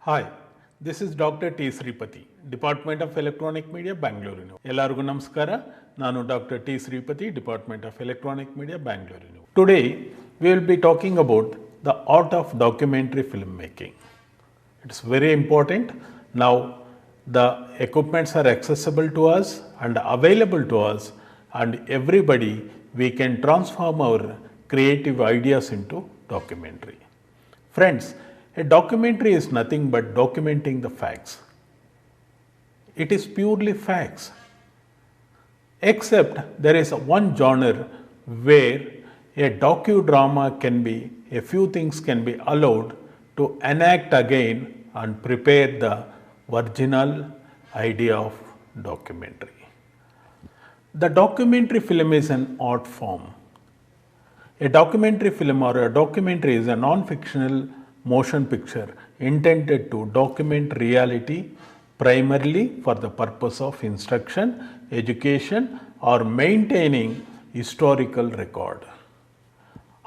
Hi, this is Dr. T.Sripathy, Department of Electronic Media, Bangalore Univeristy. ಎಲ್ಲರಿಗೂ ನಮಸ್ಕಾರ. ನಾನು Dr. T.Sripathy, Department of Electronic Media, Bangalore Univeristy. Today, we will be talking about the art of documentary filmmaking. It's very important. Now, the equipments are accessible to us and available to us, and everybody, we can transform our creative ideas into documentary. Friends, a documentary is nothing but documenting the facts. It is purely facts. Except there is one genre where a docudrama can be, a few things can be allowed to enact again and prepare the original idea of documentary. The documentary film is an art form. A documentary film or a documentary is a non-fictional motion picture intended to document reality primarily for the purpose of instruction, education, or maintaining historical record.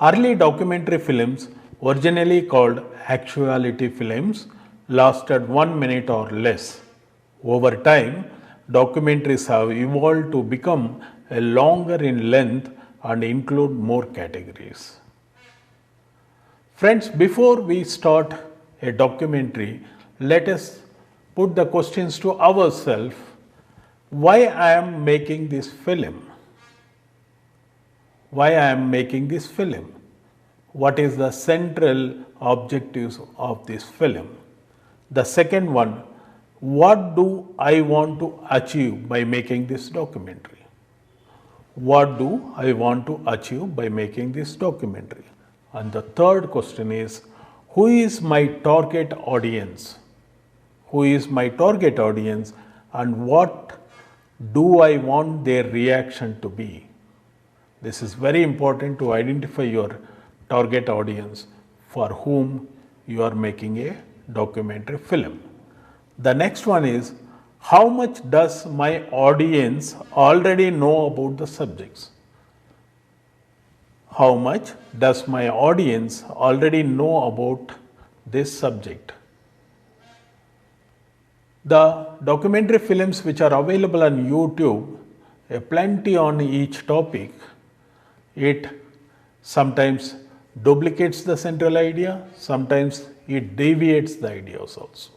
Early documentary films, originally called actuality films, lasted 1 minute or less. Over time, documentaries have evolved to become a longer in length and include more categories. Friends, before we start a documentary, let us put the questions to ourselves. Why I am making this film? Why I am making this film? What is the central objectives of this film? The second one, what do I want to achieve by making this documentary? What do I want to achieve by making this documentary? And the third question is, who is my target audience? Who is my target audience and what do I want their reaction to be? This is very important to identify your target audience for whom you are making a documentary film. The next one is, how much does my audience already know about the subjects? How much does my audience already know about this subject? The documentary films which are available on YouTube, plenty on each topic, it sometimes duplicates the central idea, sometimes it deviates the ideas also.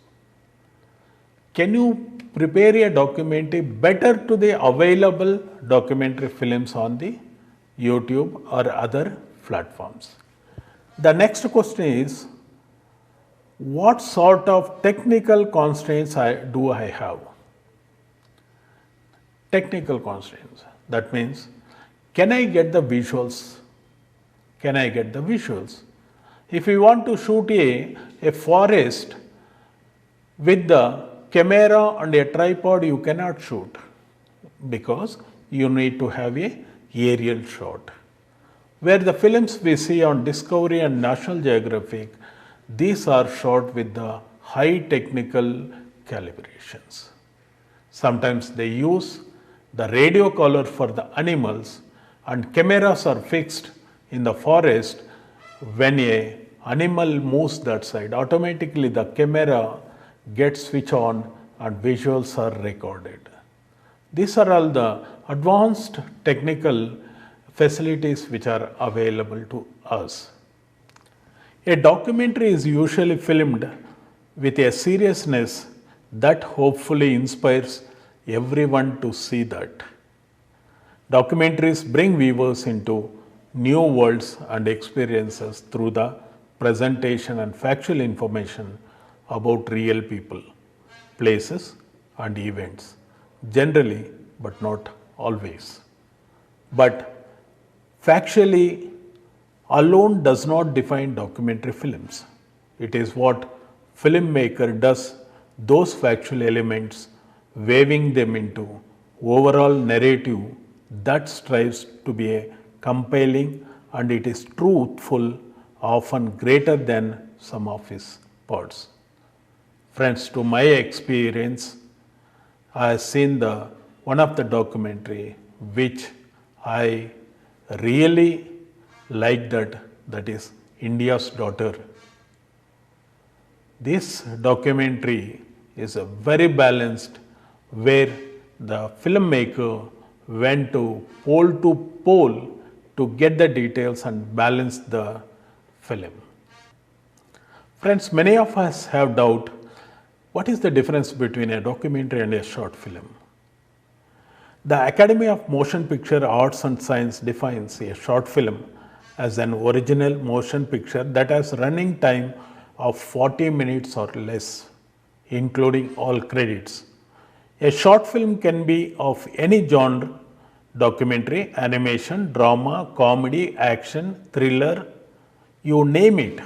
Can you prepare a documentary better to the available documentary films on the YouTube or other platforms? The next question is, what sort of technical constraints do I have? Technical constraints. That means, can I get the visuals? Can I get the visuals? If you want to shoot a forest with the camera and a tripod, you cannot shoot because you need to have a aerial shot. Where the films we see on Discovery and National Geographic, these are shot with the high technical calibrations. Sometimes they use the radio collar for the animals and cameras are fixed in the forest. When a animal moves that side, automatically the camera gets switched on and visuals are recorded. These are all the advanced technical facilities which are available to us. A documentary is usually filmed with a seriousness that hopefully inspires everyone to see that. Documentaries bring viewers into new worlds and experiences through the presentation and factual information about real people, places, and events. Generally, but not always. But factually alone does not define documentary films. It is what filmmaker does those factual elements, weaving them into overall narrative that strives to be a compelling, and it is truthful, often greater than some of its parts. Friends, to my experience, I have seen one of the documentary which I really like, that is India's Daughter. This documentary is a very balanced, where the filmmaker went to pole to get the details and balance the film. Friends, many of us have doubt what is the difference between a documentary and a short film. The Academy of Motion Picture Arts and Science defines a short film as an original motion picture that has running time of 40 minutes or less, including all credits. A short film can be of any genre: documentary, animation, drama, comedy, action, thriller, you name it.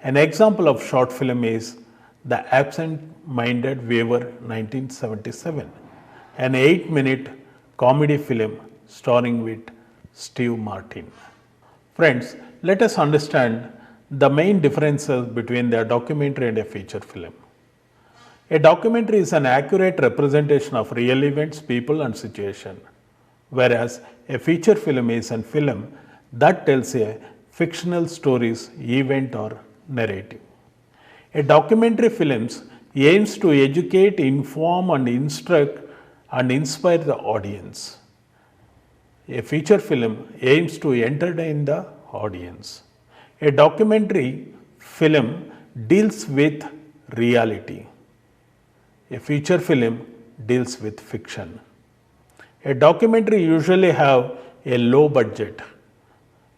An example of short film is The Absent-Minded Weaver 1977, an 8-minute comedy film starring with Steve Martin. Friends, let us understand the main differences between a documentary and a feature film. A documentary is an accurate representation of real events, people, and situation, whereas a feature film is a film that tells a fictional stories, event, or narrative. A documentary film aims to educate, inform, and instruct and inspire the audience. A feature film aims to entertain the audience. A documentary film deals with reality. A feature film deals with fiction. A documentary usually have a low budget.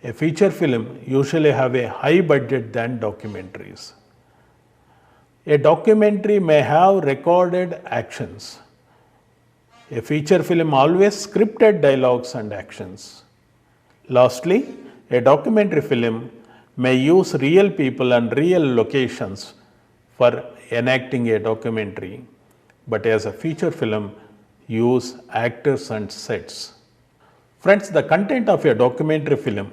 A feature film usually have a high budget than documentaries. A documentary may have recorded actions. A feature film always scripted dialogues and actions. Lastly, a documentary film may use real people and real locations for enacting a documentary, but as a feature film, use actors and sets. Friends, the content of a documentary film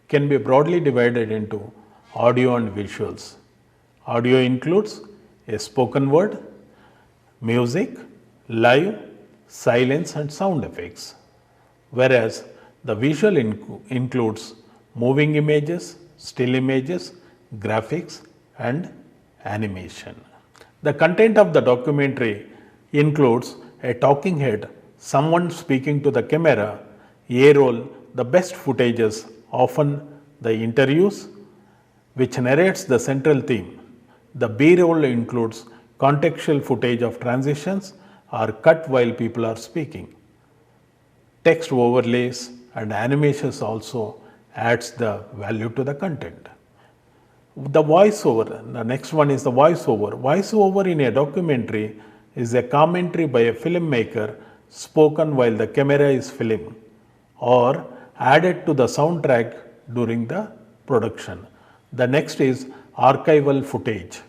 can be broadly divided into audio and visuals. Audio includes a spoken word, music, live, silence, and sound effects, whereas the visual includes moving images, still images, graphics, and animation. The content of the documentary includes a talking head, someone speaking to the camera, A-roll, the best footages, often the interviews, which narrates the central theme. The B-roll includes contextual footage of transitions or cut while people are speaking. Text overlays and animations also adds the value to the content. The voiceover, the next one is the voiceover. Voiceover in a documentary is a commentary by a filmmaker spoken while the camera is filming or added to the soundtrack during the production. The next is archival footage.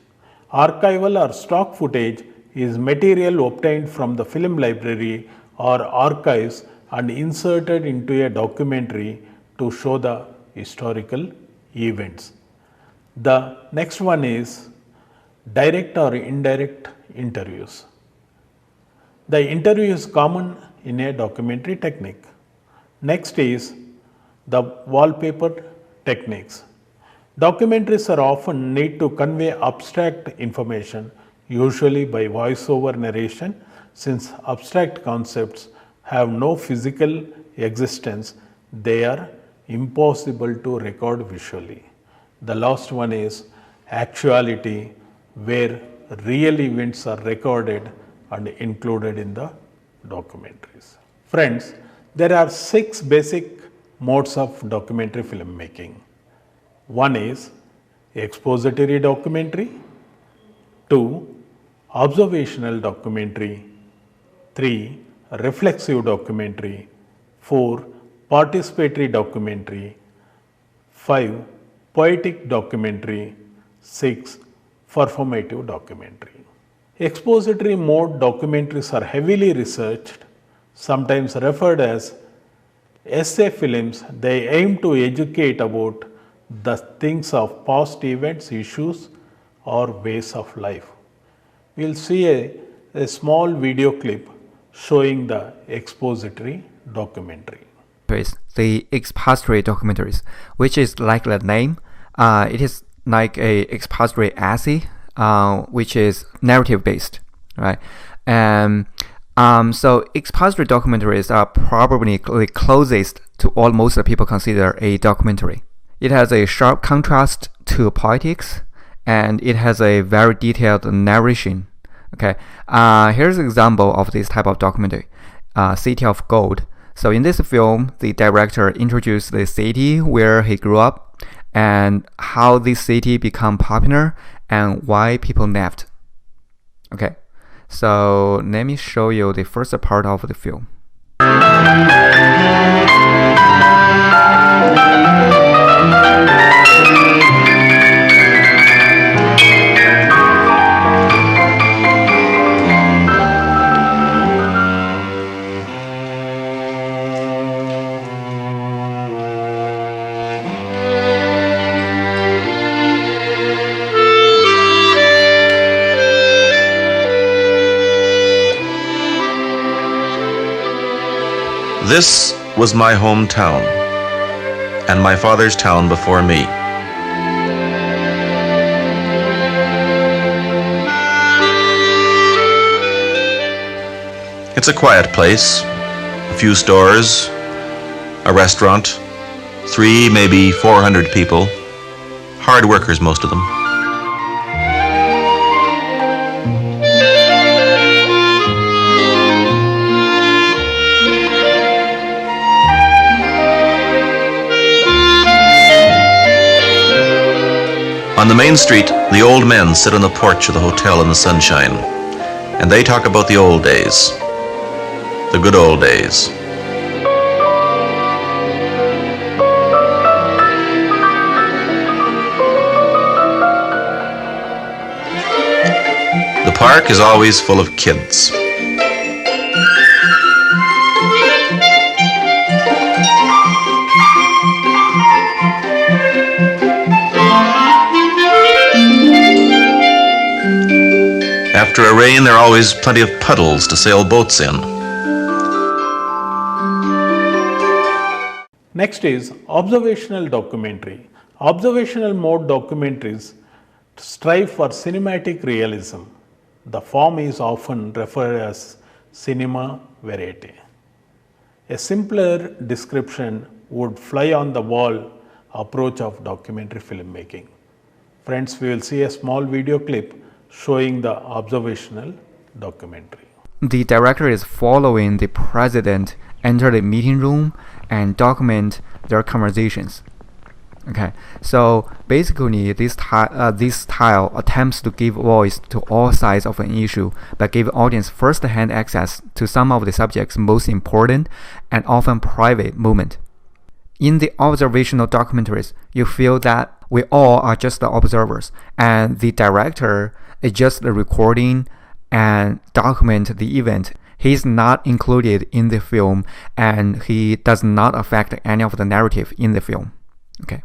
Archival or stock footage is material obtained from the film library or archives and inserted into a documentary to show the historical events. The next one is direct or indirect interviews. The interview is common in a documentary technique. Next is the wallpaper techniques. Documentaries are often need to convey abstract information, usually by voiceover narration, since abstract concepts have no physical existence, they are impossible to record visually. The last one is actuality, where real events are recorded and included in the documentaries. Friends, there are 6 basic modes of documentary filmmaking. One is expository documentary, 2 observational documentary, 3 reflexive documentary, 4 participatory documentary, 5 poetic documentary, 6 performative documentary. Expository mode documentaries are heavily researched, sometimes referred as essay films. They aim to educate about the things of past events, issues, or ways of life. We will see a small video clip showing the expository documentary. The expository documentaries, which is like the name, it is like a expository essay which is narrative based, right? And so expository documentaries are probably the closest to what most people consider a documentary. It has a sharp contrast to poetics, and it has a very detailed narration. Okay, here's an example of this type of documentary, City of Gold. So in this film, the director introduced the city where he grew up and how this city became popular and why people left. Okay, so let me show you the first part of the film. This was my hometown, and my father's town before me. It's a quiet place, a few stores, a restaurant, 300, maybe 400 people, hard workers, most of them. On the main street, the old men sit on the porch of the hotel in the sunshine, and they talk about the old days, the good old days. The park is always full of kids. After a rain, there are always plenty of puddles to sail boats in. Next is observational documentary. Observational mode documentaries strive for cinematic realism. The form is often referred as cinema verite. A simpler description would fly on the wall approach of documentary filmmaking. Friends, we will see a small video clip showing the observational documentary. The director is following the president enter the meeting room and document their conversations. Okay, so basically this style attempts to give voice to all sides of an issue, but give audience first-hand access to some of the subject's most important and often private moment. In the observational documentaries, you feel that we all are just the observers, and the director is just the recording and document the event. He is not included in the film, and he does not affect any of the narrative in the film. Okay.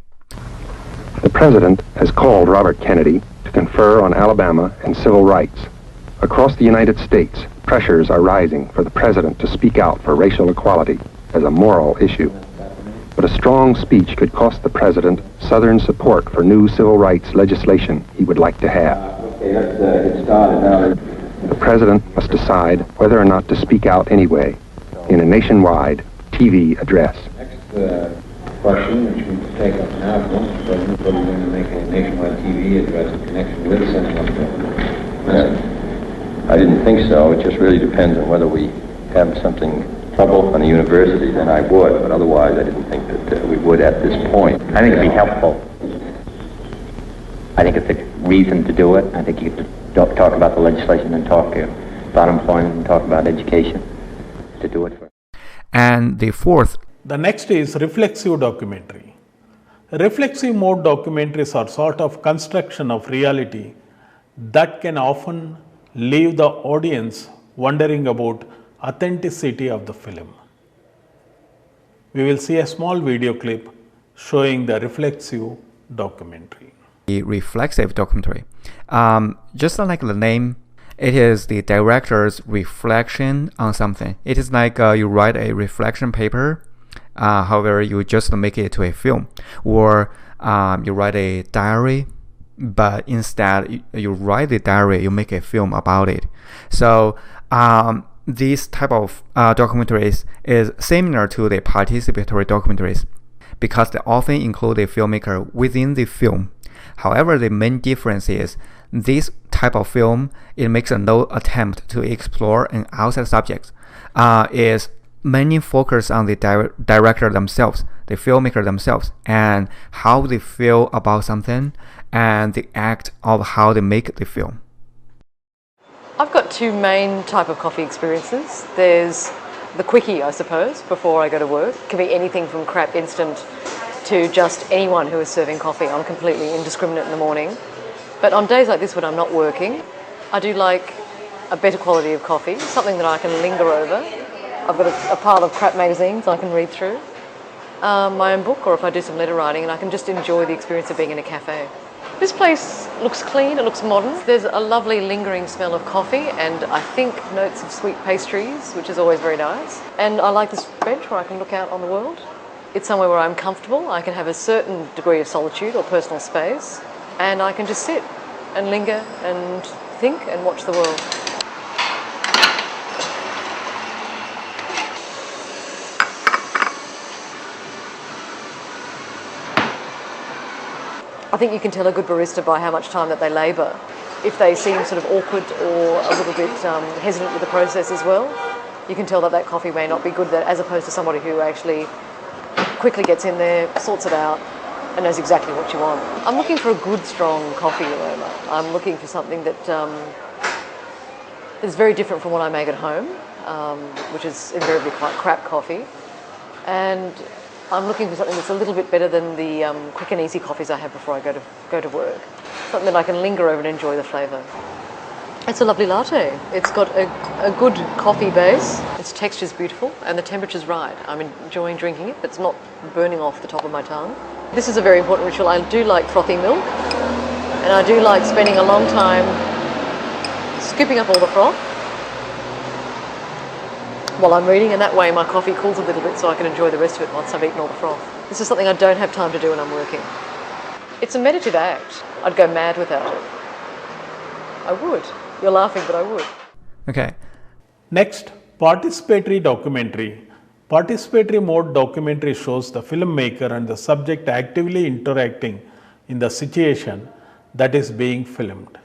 The President has called Robert Kennedy to confer on Alabama and civil rights. Across the United States, pressures are rising for the President to speak out for racial equality as a moral issue. But a strong speech could cost the President Southern support for new civil rights legislation he would like to have. Okay, let's get started now. The President must decide whether or not to speak out anyway in a nationwide TV address. Next question, which we can take up now, Mr. President, whether you're going to make a nationwide TV address in connection with Senate. I didn't think so. It just really depends on whether we have something trouble on a university, then I would, but otherwise I didn't think that we would at this point. I think it'd be helpful. I think it's a reason to do it. I think you could talk about the legislation and talk about employment and talk about education to do it for. And the next is reflexive documentary. Reflexive mode documentaries are sort of construction of reality that can often leave the audience wondering about authenticity of the film. We will see a small video clip showing the reflexive documentary. The reflexive documentary. Just like the name, it is the director's reflection on something. It is like you write a reflection paper, however, you just make it to a film, or you write a diary, but instead you write the diary, you make a film about it. So this type of documentaries is similar to the participatory documentaries because they often include a filmmaker within the film. However, the main difference is this type of film, it makes no attempt to explore an outside subject. Is mainly focused on the director themselves, the filmmaker themselves, and how they feel about something and the act of how they make the film. I've got two main type of coffee experiences. There's the quickie, I suppose, before I go to work. It can be anything from crap instant to just anyone who is serving coffee. I'm completely indiscriminate in the morning. But on days like this when I'm not working, I do like a better quality of coffee, something that I can linger over. I've got a pile of crap magazines I can read through, my own book, or if I do some letter writing, and I can just enjoy the experience of being in a cafe. This place looks clean, it looks modern. There's a lovely lingering smell of coffee and I think notes of sweet pastries, which is always very nice. And I like this bench where I can look out on the world. It's somewhere where I'm comfortable, I can have a certain degree of solitude or personal space, and I can just sit and linger and think and watch the world. I think you can tell a good barista by how much time that they labour. If they seem sort of awkward or a little bit hesitant with the process as well, you can tell that that coffee may not be good, as opposed to somebody who actually quickly gets in there, sorts it out, and knows exactly what you want. I'm looking for a good, strong coffee aroma. I'm looking for something that is very different from what I make at home, which is invariably quite crap coffee. And I'm looking for something that's a little bit better than the quick and easy coffees I have before I go to work. Something that I can linger over and enjoy the flavour. It's a lovely latte. It's got a good coffee base. Its texture's beautiful and the temperature's right. I'm enjoying drinking it, but it's not burning off the top of my tongue. This is a very important ritual. I do like frothy milk, and I do like spending a long time scooping up all the froth while I'm reading, and that way my coffee cools a little bit so I can enjoy the rest of it once I've eaten all the froth. This is something I don't have time to do when I'm working. It's a meditative act. I'd go mad without it. I would. You're laughing, but I would. Okay. Next, participatory documentary. Participatory mode documentary shows the filmmaker and the subject actively interacting in the situation that is being filmed.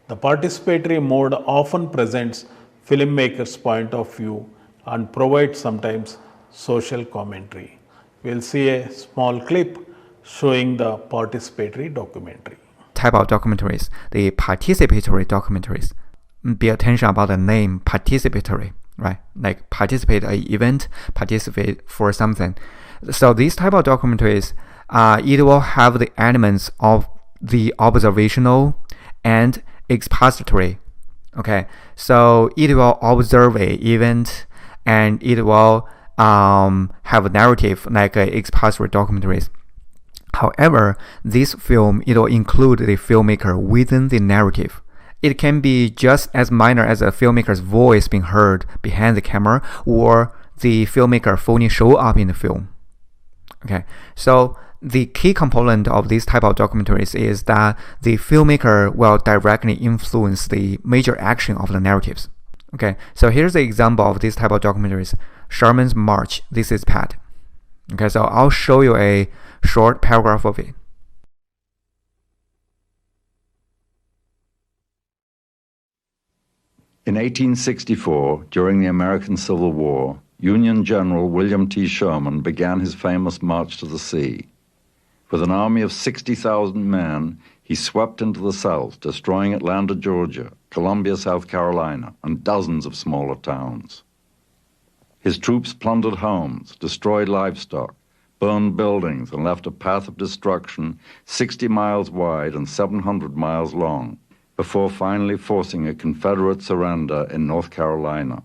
The participatory mode often presents filmmaker's point of view and provides sometimes social commentary. We'll see a small clip showing the participatory documentary. Type of documentaries, the participatory documentaries. Be attention about the name participatory, right? Like participate an event, participate for something. So these type of documentaries, it will have the elements of the observational and expository. Okay, so it will observe a event and it will have a narrative like expository documentaries. However, this film, it will include the filmmaker within the narrative. It can be just as minor as a filmmaker's voice being heard behind the camera or the filmmaker fully show up in the film. Okay, so the key component of this type of documentaries is that the filmmaker will directly influence the major action of the narratives. Okay, so here's the example of this type of documentaries. Sherman's March, This Is Pat. Okay, so I'll show you a short paragraph of it. In 1864, during the American Civil War, Union General William T. Sherman began his famous March to the Sea. With an army of 60,000 men, he swept into the South, destroying Atlanta, Georgia, Columbia, South Carolina, and dozens of smaller towns. His troops plundered homes, destroyed livestock, burned buildings, and left a path of destruction 60 miles wide and 700 miles long, before finally forcing a Confederate surrender in North Carolina.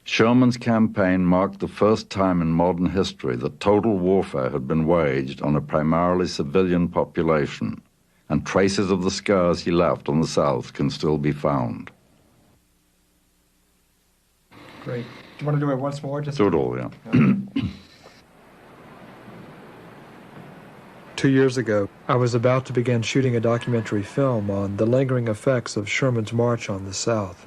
Sherman's campaign marked the first time in modern history that total warfare had been waged on a primarily civilian population, and traces of the scars he left on the South can still be found. Great. Do you want to do it once more? Just do it all, yeah. 2 years ago, I was about to begin shooting a documentary film on the lingering effects of Sherman's march on the South.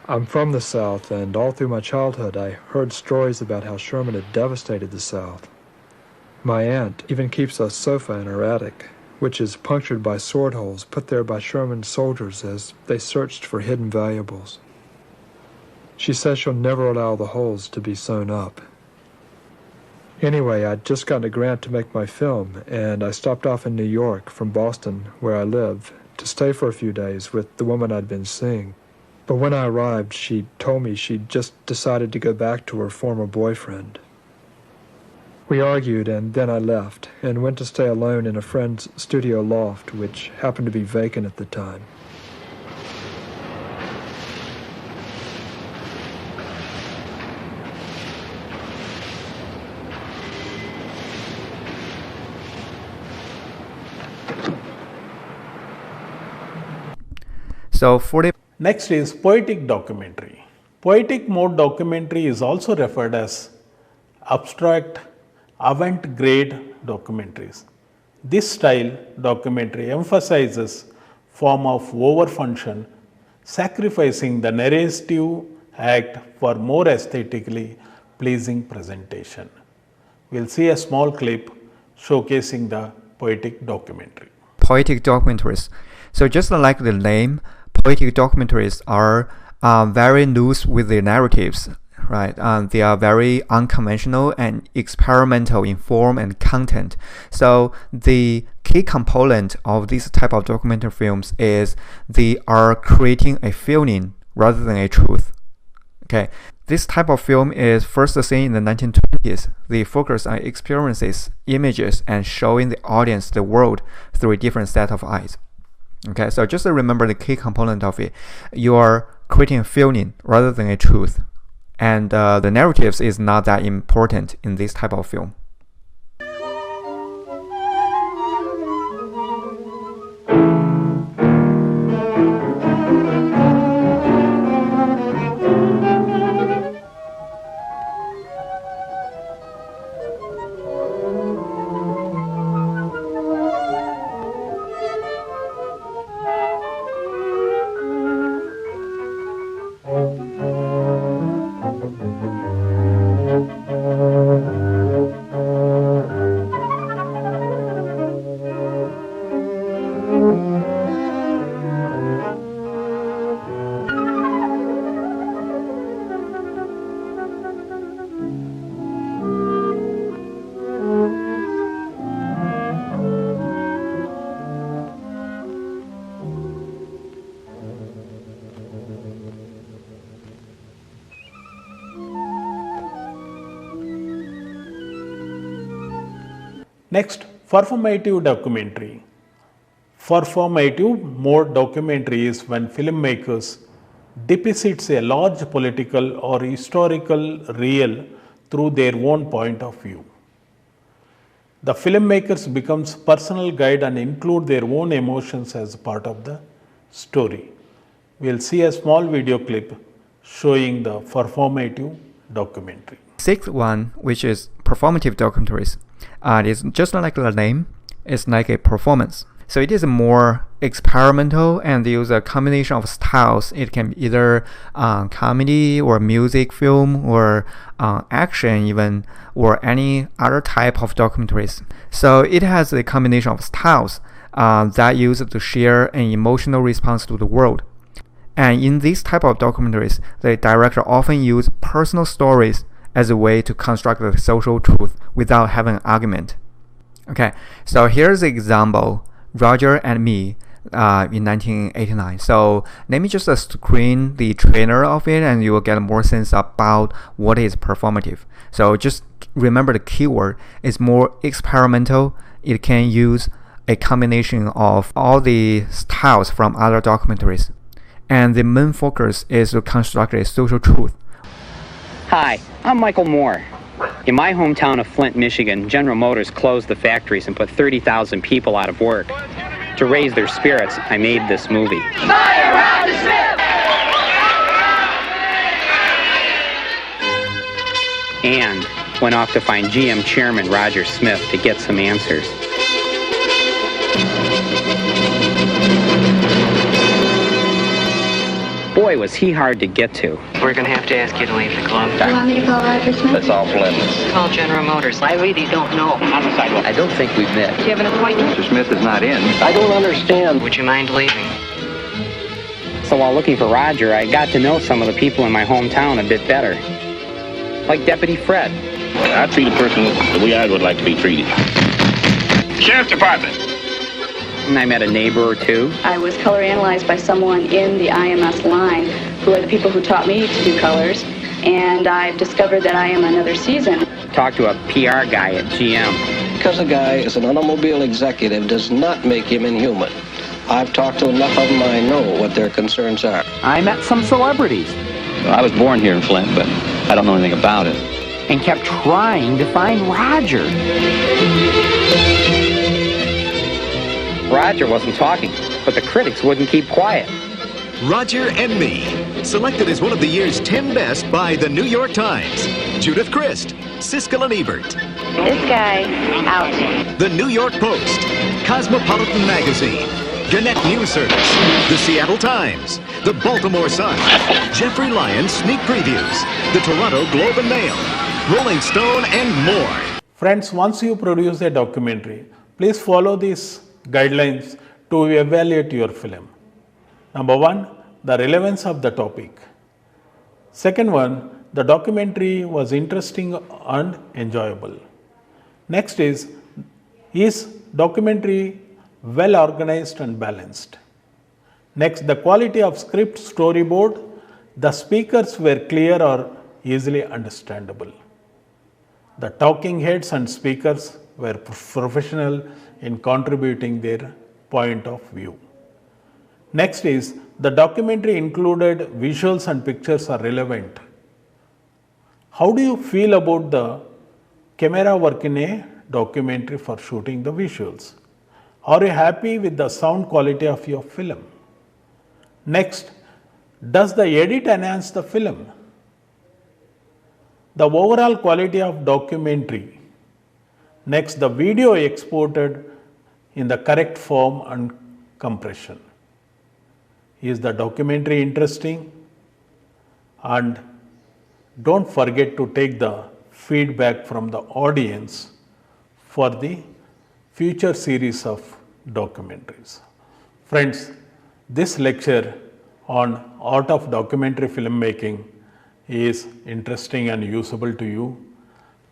I'm from the South, and all through my childhood I heard stories about how Sherman had devastated the South. My aunt even keeps a sofa in her attic, which is punctured by sword holes put there by Sherman's soldiers as they searched for hidden valuables. She says she'll never allow the holes to be sewn up. Anyway, I'd just gotten a grant to make my film, and I stopped off in New York from Boston, where I live, to stay for a few days with the woman I'd been seeing. But when I arrived, she told me she'd just decided to go back to her former boyfriend. We argued, and then I left, and went to stay alone in a friend's studio loft, which happened to be vacant at the time. Next is poetic documentary. Poetic mode documentary is also referred as abstract avant-garde documentaries. This style documentary emphasizes form of overfunction, sacrificing the narrative act for more aesthetically pleasing presentation. We'll see a small clip showcasing the poetic documentary. Poetic documentaries. So just like the name, poetic documentaries are very loose with their narratives, right? They are very unconventional and experimental in form and content. So the key component of this type of documentary films is they are creating a feeling rather than a truth. Okay, this type of film is first seen in the 1920s. They focus on experiences, images, and showing the audience the world through a different set of eyes. Okay, so just remember the key component of it. You are creating a feeling rather than a truth. And the narratives is not that important in this type of film. Next, performative documentary. Performative mode documentary is when filmmakers depicts a large political or historical real through their own point of view. The filmmakers becomes personal guide and include their own emotions as part of the story. We'll see a small video clip showing the performative documentary. Sixth one, which is performative documentaries. It's just like the name, it's like a performance. So it is more experimental and use a combination of styles. It can be either comedy or music film or action even, or any other type of documentaries. So it has a combination of styles that use to share an emotional response to the world. And in this type of documentaries, the director often use personal stories as a way to construct the social truth without having an argument. Okay, so here's the example, Roger and Me, in 1989. So let me just screen the trailer of it and you will get more sense about what is performative. So just remember the keyword is more experimental. It can use a combination of all the styles from other documentaries. And the main focus is to construct a social truth. Hi, I'm Michael Moore. In my hometown of Flint, Michigan, General Motors closed the factories and put 30,000 people out of work. To raise their spirits, I made this movie. Fire around the Smith! And went off to find GM Chairman Roger Smith to get some answers. Boy, was he hard to get to. We're going to have to ask you to leave the club. You want me to call Roger Smith? That's off limits. Call General Motors. I really don't know. On the sidewalk. I don't think we've met. Do you have an appointment? Mr. Smith is not in. I don't understand. Would you mind leaving? So while looking for Roger, I got to know some of the people in my hometown a bit better. Like Deputy Fred. I treat a person the way I would like to be treated. Sheriff's Department. And I met a neighbor or two. I was color analyzed by someone in the IMS line who are the people who taught me to do colors, and I've discovered that I am another season. Talked to a PR guy at GM. Because a guy is an automobile executive does not make him inhuman. I've talked to enough of them, I know what their concerns are. I met some celebrities. Well, I was born here in Flint, but I don't know anything about it. And kept trying to find Roger. Roger wasn't talking, but the critics wouldn't keep quiet. Roger and Me, selected as one of the year's 10 best by the New York Times. Judith Crist, Siskel and Ebert. This guy, out. The New York Post, Cosmopolitan Magazine, Gannett News Service, the Seattle Times, the Baltimore Sun, Jeffrey Lyons Sneak Previews, the Toronto Globe and Mail, Rolling Stone, and more. Friends, once you produce a documentary, please follow these guidelines to evaluate your film. Number one, the relevance of the topic. Second one, the documentary was interesting and enjoyable. Next is documentary well organized and balanced? Next, the quality of script storyboard, the speakers were clear or easily understandable. The talking heads and speakers were professional in contributing their point of view. Next is, the documentary included visuals and pictures are relevant. How do you feel about the camera work in a documentary for shooting the visuals? Are you happy with the sound quality of your film? Next, does the edit enhance the film? The overall quality of documentary. Next, the video exported in the correct form and compression. Is the documentary interesting? And don't forget to take the feedback from the audience for the future series of documentaries. Friends, this lecture on art of documentary filmmaking is interesting and usable to you.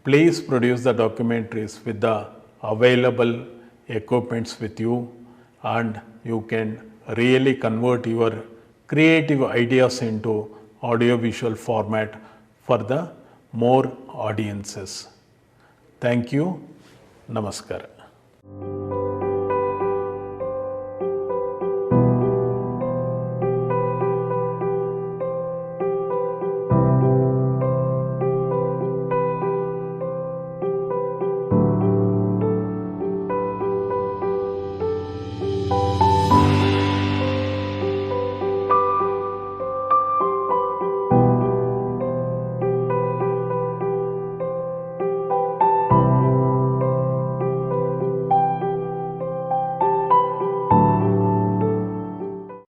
Please produce the documentaries with the available equipments with you, and you can really convert your creative ideas into audio-visual format for the more audiences. Thank you. Namaskar.